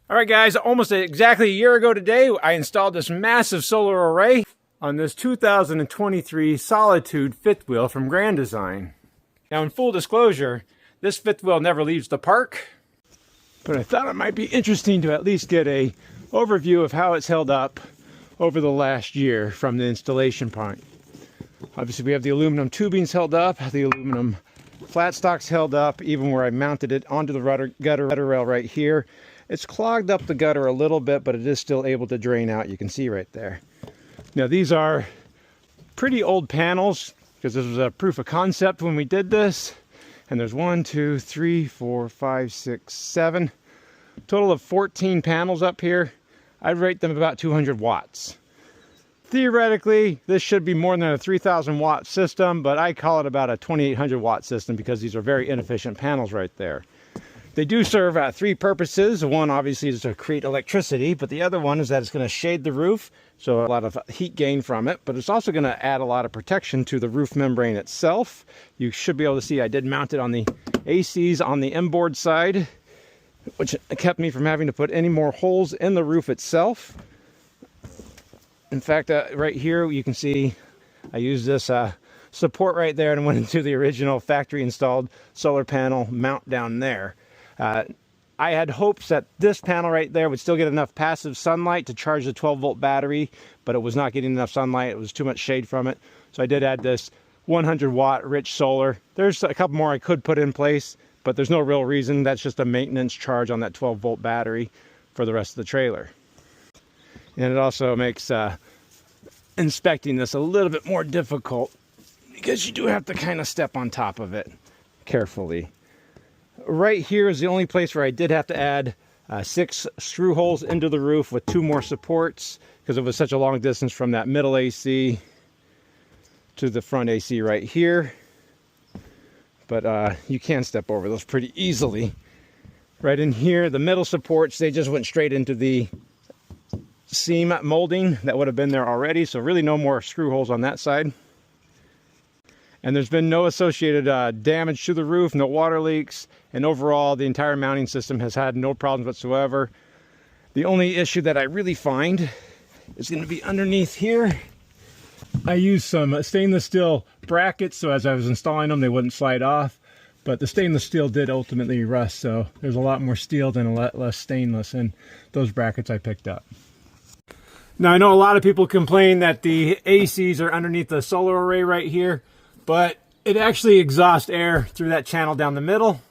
All right, guys, almost exactly a year ago today, I installed this massive solar array on this 2023 Solitude fifth wheel from Grand Design. Now, in full disclosure, this fifth wheel never leaves the park, but I thought it might be interesting to at least get a overview of how it's held up over the last year from the installation point. Obviously, we have the aluminum tubings held up, the aluminum flat stocks held up, even where I mounted it onto the gutter rail right here. It's clogged up the gutter a little bit, but it is still able to drain out. You can see right there. Now, these are pretty old panels because this was a proof of concept when we did this. And there's 1, 2, 3, 4, 5, 6, 7. Total of 14 panels up here. I'd rate them about 200 watts. Theoretically, this should be more than a 3,000 watt system, but I call it about a 2,800 watt system because these are very inefficient panels right there. They do serve three purposes. One, obviously, is to create electricity, but the other one is that it's going to shade the roof, so a lot of heat gain from it, but it's also going to add a lot of protection to the roof membrane itself. You should be able to see I did mount it on the ACs on the inboard side, which kept me from having to put any more holes in the roof itself. In fact, right here you can see I used this support right there and went into the original factory installed solar panel mount down there. I had hopes that this panel right there would still get enough passive sunlight to charge the 12-volt battery, but it was not getting enough sunlight. It was too much shade from it. So I did add this 100-watt rich solar. There's a couple more I could put in place, but there's no real reason. That's just a maintenance charge on that 12-volt battery for the rest of the trailer. And it also makes inspecting this a little bit more difficult because you do have to kind of step on top of it carefully. Right here is the only place where I did have to add 6 screw holes into the roof with 2 more supports because it was such a long distance from that middle AC to the front AC right here. But you can step over those pretty easily. Right in here, the middle supports, they just went straight into the seam molding that would have been there already, so really no more screw holes on that side. And there's been no associated damage to the roof, no water leaks, and overall the entire mounting system has had no problems whatsoever. The only issue that I really find is going to be underneath here. I used some stainless steel brackets so as I was installing them they wouldn't slide off, but the stainless steel did ultimately rust, so there's a lot more steel than a lot less stainless in those brackets I picked up. Now, I know a lot of people complain that the ACs are underneath the solar array right here, but it actually exhausts air through that channel down the middle.